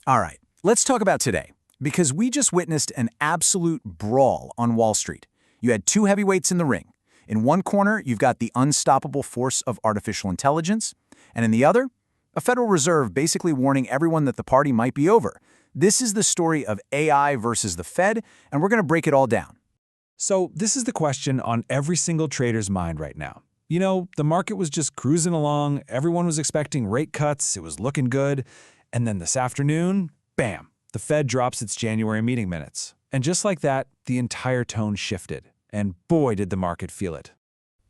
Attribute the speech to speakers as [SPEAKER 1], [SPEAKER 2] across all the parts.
[SPEAKER 1] All right, let's talk about today, because we just witnessed an absolute brawl on Wall Street. You had two heavyweights in the ring. In one corner, you've got the unstoppable force of artificial intelligence, and in the other, a Federal Reserve basically warning everyone that the party might be over. This is the story of AI versus the Fed, and we're going to break it all down.
[SPEAKER 2] So this is the question on every single trader's mind right now. You know, the market was just cruising along, everyone was expecting rate cuts, it was looking good, and then this afternoon, bam, the Fed drops its January meeting minutes. And just like that, the entire tone shifted. And boy, did the market feel it.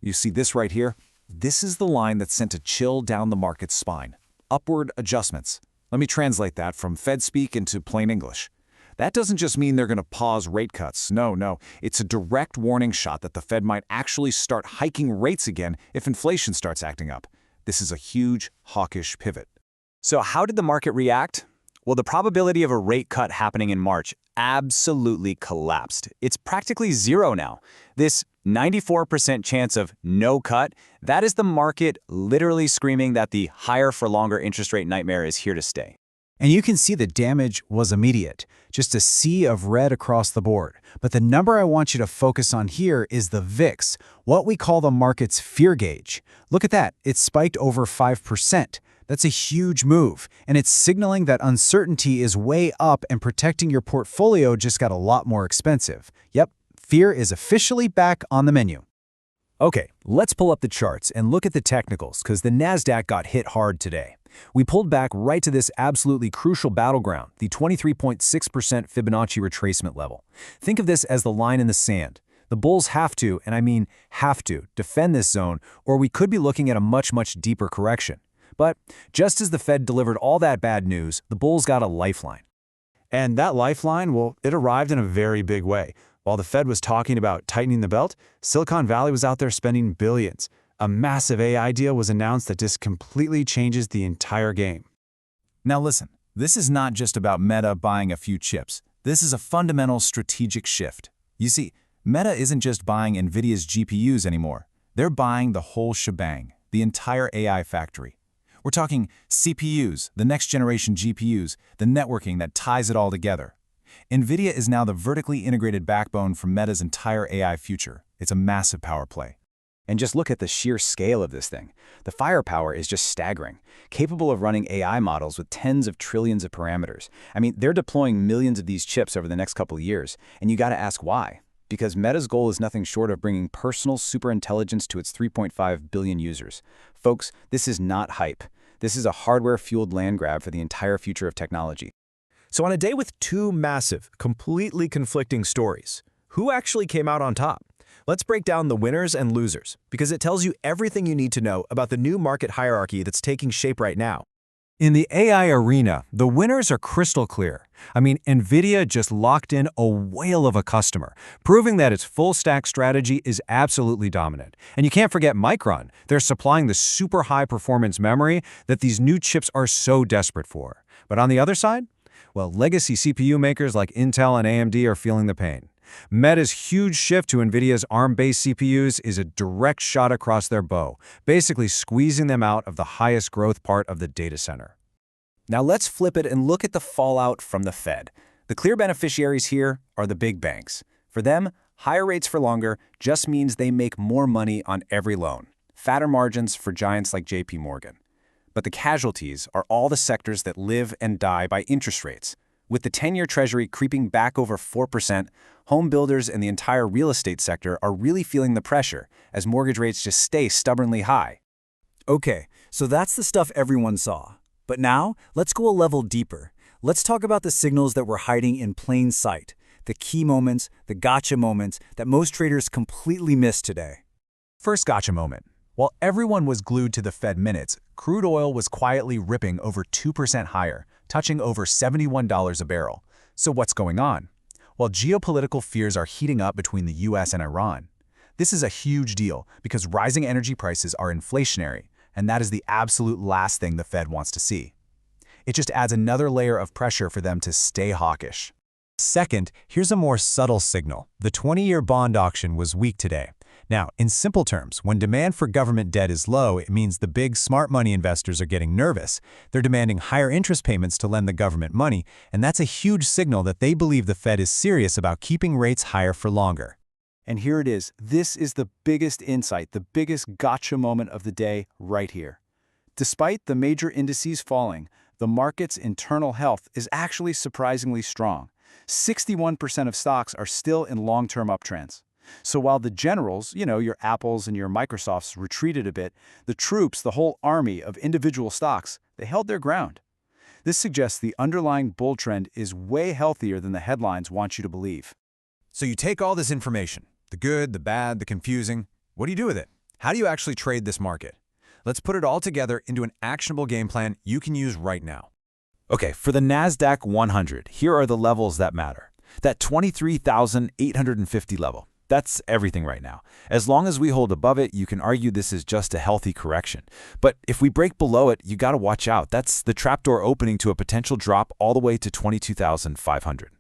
[SPEAKER 3] You see this right here? This is the line that sent a chill down the market's spine. Upward adjustments. Let me translate that from Fed speak into plain English. That doesn't just mean they're going to pause rate cuts. No. It's a direct warning shot that the Fed might actually start hiking rates again if inflation starts acting up. This is a huge, hawkish pivot.
[SPEAKER 4] So how did the market react? Well, the probability of a rate cut happening in March absolutely collapsed. It's practically zero now. This 94% chance of no cut, that is the market literally screaming that the higher for longer interest rate nightmare is here to stay.
[SPEAKER 1] And you can see the damage was immediate, just a sea of red across the board. But the number I want you to focus on here is the VIX, what we call the market's fear gauge. Look at that, it spiked over 5%. That's a huge move, and it's signaling that uncertainty is way up and protecting your portfolio just got a lot more expensive. Yep, fear is officially back on the menu.
[SPEAKER 5] Okay, let's pull up the charts and look at the technicals, because the Nasdaq got hit hard today. We pulled back right to this absolutely crucial battleground, the 23.6% Fibonacci retracement level. Think of this as the line in the sand. The bulls have to, and I mean have to, defend this zone, or we could be looking at a much deeper correction. But just as the Fed delivered all that bad news, the bulls got a lifeline.
[SPEAKER 2] And that lifeline, well, it arrived in a very big way. While the Fed was talking about tightening the belt, Silicon Valley was out there spending billions. A massive AI deal was announced that just completely changes the entire game.
[SPEAKER 3] Now listen, this is not just about Meta buying a few chips. This is a fundamental strategic shift. You see, Meta isn't just buying NVIDIA's GPUs anymore. They're buying the whole shebang, the entire AI factory. We're talking CPUs, the next generation GPUs, the networking that ties it all together. NVIDIA is now the vertically integrated backbone for Meta's entire AI future. It's a massive power play.
[SPEAKER 4] And just look at the sheer scale of this thing. The firepower is just staggering, capable of running AI models with tens of trillions of parameters. I mean, they're deploying millions of these chips over the next couple of years, and you got to ask why. Because Meta's goal is nothing short of bringing personal superintelligence to its 3.5 billion users. Folks, this is not hype. This is a hardware-fueled land grab for the entire future of technology.
[SPEAKER 5] So on a day with two massive, completely conflicting stories, who actually came out on top? Let's break down the winners and losers, because it tells you everything you need to know about the new market hierarchy that's taking shape right now.
[SPEAKER 2] In the AI arena, the winners are crystal clear. I mean, NVIDIA just locked in a whale of a customer, proving that its full-stack strategy is absolutely dominant. And you can't forget Micron. They're supplying the super high-performance memory that these new chips are so desperate for. But on the other side, well, legacy CPU makers like Intel and AMD are feeling the pain. Meta's huge shift to NVIDIA's ARM-based CPUs is a direct shot across their bow, basically squeezing them out of the highest growth part of the data center.
[SPEAKER 4] Now let's flip it and look at the fallout from the Fed. The clear beneficiaries here are the big banks. For them, higher rates for longer just means they make more money on every loan. Fatter margins for giants like JP Morgan. But the casualties are all the sectors that live and die by interest rates. With the 10-year Treasury creeping back over 4%, home builders and the entire real estate sector are really feeling the pressure as mortgage rates just stay stubbornly high.
[SPEAKER 5] Okay, so that's the stuff everyone saw. But now, let's go a level deeper. Let's talk about the signals that were hiding in plain sight, the key moments, the gotcha moments that most traders completely missed today.
[SPEAKER 3] First gotcha moment. While everyone was glued to the Fed minutes, crude oil was quietly ripping over 2% higher, touching over $71 a barrel. So what's going on? Well, geopolitical fears are heating up between the US and Iran. This is a huge deal because rising energy prices are inflationary, and that is the absolute last thing the Fed wants to see. It just adds another layer of pressure for them to stay hawkish.
[SPEAKER 5] Second, here's a more subtle signal. The 20-year bond auction was weak today.
[SPEAKER 3] Now, in simple terms, when demand for government debt is low, it means the big smart money investors are getting nervous. They're demanding higher interest payments to lend the government money, and that's a huge signal that they believe the Fed is serious about keeping rates higher for longer.
[SPEAKER 4] And here it is. This is the biggest insight, the biggest gotcha moment of the day right here. Despite the major indices falling, the market's internal health is actually surprisingly strong. 61% of stocks are still in long-term uptrends. So while the generals, your Apples and your Microsofts retreated a bit, the troops, the whole army of individual stocks, they held their ground. This suggests the underlying bull trend is way healthier than the headlines want you to believe.
[SPEAKER 3] So you take all this information, the good, the bad, the confusing. What do you do with it? How do you actually trade this market? Let's put it all together into an actionable game plan you can use right now.
[SPEAKER 5] Okay, for the NASDAQ 100, here are the levels that matter. That 23,850 level. That's everything right now. As long as we hold above it, you can argue this is just a healthy correction. But if we break below it, you got to watch out. That's the trapdoor opening to a potential drop all the way to 22,500.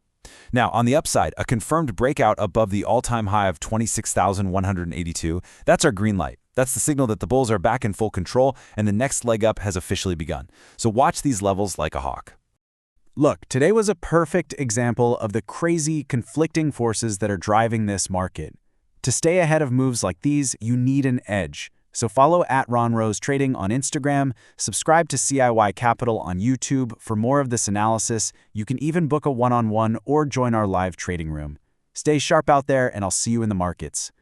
[SPEAKER 5] Now, on the upside, a confirmed breakout above the all-time high of 26,182, that's our green light. That's the signal that the bulls are back in full control and the next leg up has officially begun. So watch these levels like a hawk.
[SPEAKER 1] Look, today was a perfect example of the crazy, conflicting forces that are driving this market. To stay ahead of moves like these, you need an edge. So follow @RonRoseTrading on Instagram, subscribe to CIY Capital on YouTube for more of this analysis. You can even book a one-on-one or join our live trading room. Stay sharp out there, and I'll see you in the markets.